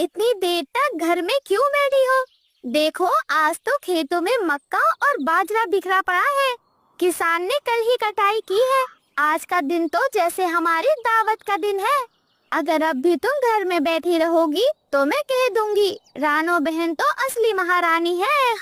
इतनी देर तक घर में क्यों बैठी हो? देखो आज तो खेतों में मक्का और बाजरा बिखरा पड़ा है। किसान ने कल ही कटाई की है। आज का दिन तो जैसे हमारी दावत का दिन है। अगर अब भी तुम घर में बैठी रहोगी तो मैं कह दूंगी रानो बहन तो असली महारानी है।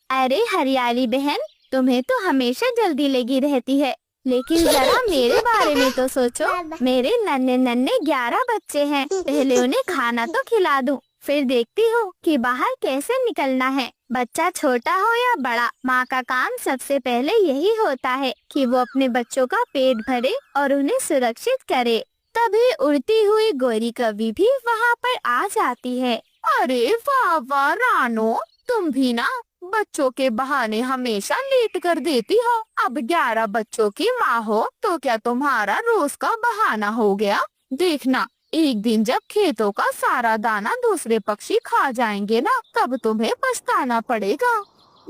अरे हरियाली बहन, तुम्हें तो हमेशा जल्दी लगी रहती है, लेकिन जरा मेरे बारे में तो सोचो। मेरे नन्हे नन्हे 11 बच्चे हैं। पहले उन्हें खाना तो खिला दूं, फिर देखती हूँ कि बाहर कैसे निकलना है। बच्चा छोटा हो या बड़ा, माँ का काम सबसे पहले यही होता है कि वो अपने बच्चों का पेट भरे और उन्हें सुरक्षित करे। तभी उड़ती हुई गोरी कवि भी वहाँ पर आ जाती है। अरे वाह वाह रानो, तुम भी ना बच्चों के बहाने हमेशा लेट कर देती हो। अब 11 बच्चों की माँ हो तो क्या तुम्हारा रोज का बहाना हो गया? देखना, एक दिन जब खेतों का सारा दाना दूसरे पक्षी खा जाएंगे ना, तब तुम्हें पछताना पड़ेगा।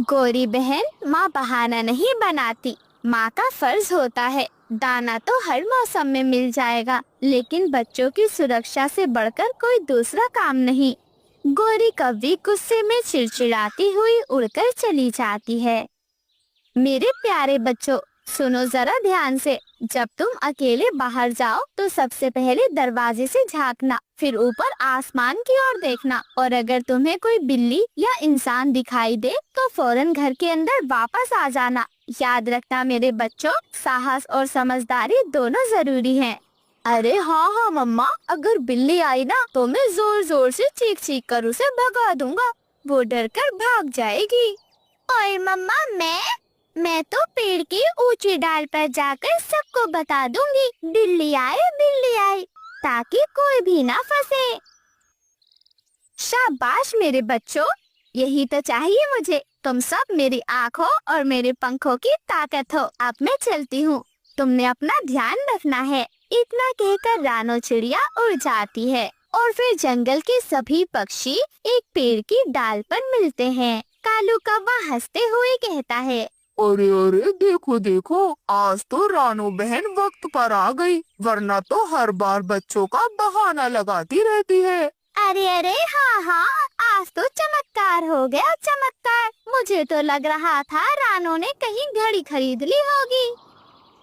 गोरी बहन, माँ बहाना नहीं बनाती, माँ का फर्ज होता है। दाना तो हर मौसम में मिल जाएगा, लेकिन बच्चों की सुरक्षा से बढ़कर कोई दूसरा काम नहीं। गोरी कव्वी गुस्से में चिड़चिड़ाती हुई उड़कर चली जाती है। मेरे प्यारे बच्चों, सुनो जरा ध्यान से। जब तुम अकेले बाहर जाओ तो सबसे पहले दरवाजे से झांकना, फिर ऊपर आसमान की ओर देखना, और अगर तुम्हें कोई बिल्ली या इंसान दिखाई दे तो फौरन घर के अंदर वापस आ जाना। याद रखना मेरे बच्चों, साहस और समझदारी दोनों जरूरी हैं। अरे हाँ हाँ मम्मा, अगर बिल्ली आई ना तो मैं जोर जोर से चीख चीख कर उसे भगा दूंगा। वो डर कर भाग जाएगी। और मम्मा, मैं तो पेड़ की ऊंची डाल पर जाकर सबको बता दूंगी बिल्ली आई, ताकि कोई भी ना फंसे। शाबाश मेरे बच्चों, यही तो चाहिए मुझे। तुम सब मेरी आँखों और मेरे पंखों की ताकत हो। अब मैं चलती हूँ, तुमने अपना ध्यान रखना है। इतना कहकर रानो चिड़िया उड़ जाती है और फिर जंगल के सभी पक्षी एक पेड़ की डाल पर मिलते हैं। कालू कौवा हंसते हुए कहता है, अरे अरे, देखो देखो, आज तो रानो बहन वक्त पर आ गई, वरना तो हर बार बच्चों का बहाना लगाती रहती है। अरे अरे, हाँ हाँ, आज तो चमत्कार हो गया, चमत्कार। मुझे तो लग रहा था रानो ने कहीं घड़ी खरीद ली होगी।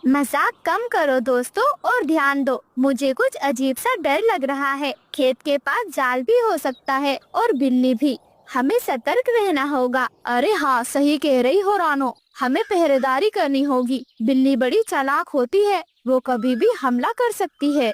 मजाक कम करो दोस्तों और ध्यान दो। मुझे कुछ अजीब सा डर लग रहा है। खेत के पास जाल भी हो सकता है और बिल्ली भी। हमें सतर्क रहना होगा। अरे हाँ, सही कह रही हो रानो, हमें पहरेदारी करनी होगी। बिल्ली बड़ी चालाक होती है, वो कभी भी हमला कर सकती है।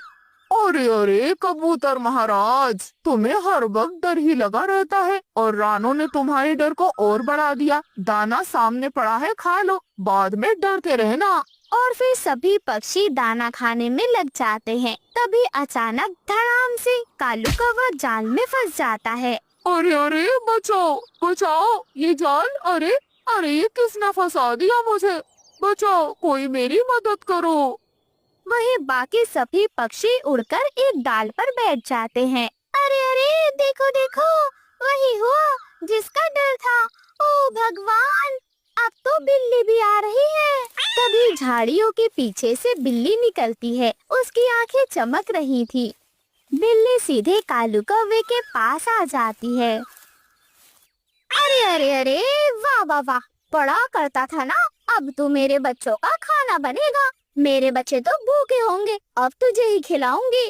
अरे अरे कबूतर महाराज, तुम्हें हर वक्त डर ही लगा रहता है, और रानो ने तुम्हारे डर को और बढ़ा दिया। दाना सामने पड़ा है, खा लो, बाद में डरते रहना। और फिर सभी पक्षी दाना खाने में लग जाते हैं। तभी अचानक धड़ाम से कालू कौवा जाल में फंस जाता है। अरे अरे, बचाओ बचाओ, ये जाल, अरे अरे, ये किसने फंसा दिया मुझे? बचाओ, कोई मेरी मदद करो। वहीं बाकी सभी पक्षी उड़कर एक डाल पर बैठ जाते हैं। अरे अरे, देखो देखो, वही हुआ जिसका डर था। ओ भगवान, अब तो बिल्ली भी आ रही है। तभी झाड़ियों के पीछे से बिल्ली निकलती है। उसकी आंखें चमक रही थी। बिल्ली सीधे कालू कौवे के पास आ जाती है। अरे अरे अरे, वाह वाह वाह, बड़ा करता था ना। अब तो मेरे बच्चों का खाना बनेगा। मेरे बच्चे तो भूखे होंगे, अब तुझे ही खिलाऊंगी।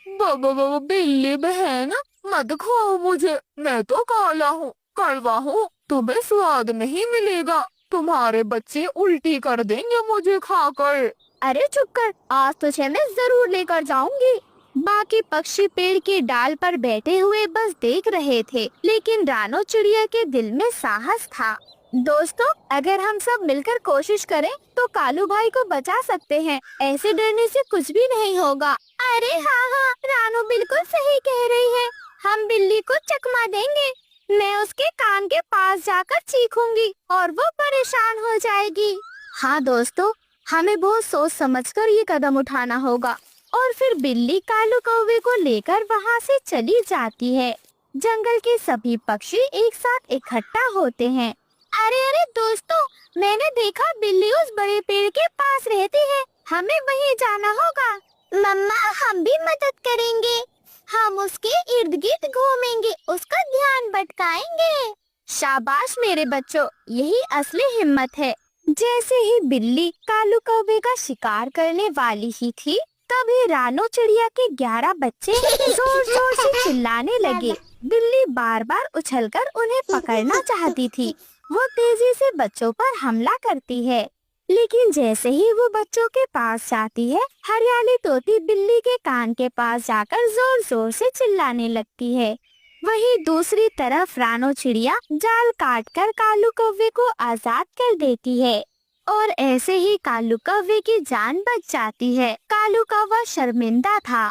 बिल्ली बहन, मत खाओ मुझे, मैं तो काला हूँ, कड़वा हूँ, तुम्हें स्वाद नहीं मिलेगा। तुम्हारे बच्चे उल्टी कर देंगे मुझे खाकर। अरे चुप कर, आज तुझे मैं जरूर लेकर जाऊंगी। बाकी पक्षी पेड़ की डाल पर बैठे हुए बस देख रहे थे, लेकिन रानो चिड़िया के दिल में साहस था। दोस्तों, अगर हम सब मिलकर कोशिश करें तो कालू भाई को बचा सकते हैं। ऐसे डरने से कुछ भी नहीं होगा। अरे हाँ हाँ, रानो बिल्कुल सही कह रही है। हम बिल्ली को चकमा देंगे। मैं उसके कान के पास जाकर चीखूंगी और वो परेशान हो जाएगी। हाँ दोस्तों, हमें बहुत सोच समझकर ये कदम उठाना होगा। और फिर बिल्ली कालू कौवे को लेकर वहाँ से चली जाती है। जंगल के सभी पक्षी एक साथ इकट्ठा होते हैं। अरे अरे दोस्तों, मैंने देखा बिल्ली उस बड़े पेड़ के पास रहती है। हमें वहीं जाना होगा। मम्मा, हम भी मदद करेंगे। हम उसके इर्द गिर्द घूमेंगे, उसका ध्यान भटकाएंगे। शाबाश मेरे बच्चों, यही असली हिम्मत है। जैसे ही बिल्ली कालू कौवे का शिकार करने वाली ही थी, तभी रानो चिड़िया के 11 बच्चे जोर जोर से चिल्लाने लगे। बिल्ली बार बार उछलकर उन्हें पकड़ना चाहती थी। वो तेजी से बच्चों पर हमला करती है, लेकिन जैसे ही वो बच्चों के पास जाती है, हरियाली तोती बिल्ली के कान के पास जाकर जोर जोर से चिल्लाने लगती है। वहीं दूसरी तरफ रानो चिड़िया जाल काटकर कालू कौवे को आजाद कर देती है और ऐसे ही कालू कौवे की जान बच जाती है। कालू कौवा शर्मिंदा था।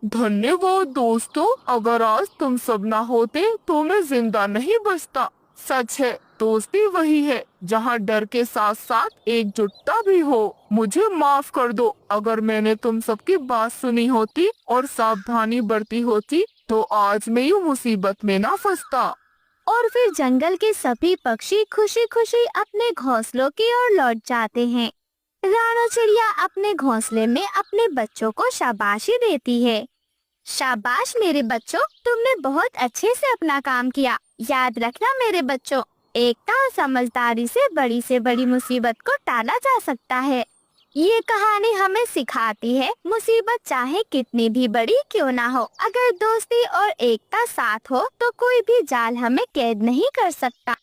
धन्यवाद दोस्तों, अगर आज तुम सब ना होते तो मैं जिंदा नहीं बचता। सच है, दोस्ती वही है जहाँ डर के साथ साथ एकजुटता भी हो। मुझे माफ कर दो अगर मैंने तुम सबकी बात सुनी होती और सावधानी बरती होती, तो आज मैं यूं मुसीबत में ना फंसता। और फिर जंगल के सभी पक्षी खुशी खुशी अपने घोंसलों की ओर लौट जाते हैं। रानो चिड़िया अपने घोंसले में अपने बच्चों को शाबाशी देती है। शाबाश मेरे बच्चों, तुमने बहुत अच्छे से अपना काम किया। याद रखना मेरे बच्चों, एकता और समझदारी से बड़ी मुसीबत को टाला जा सकता है। ये कहानी हमें सिखाती है, मुसीबत चाहे कितनी भी बड़ी क्यों ना हो, अगर दोस्ती और एकता साथ हो तो कोई भी जाल हमें कैद नहीं कर सकता।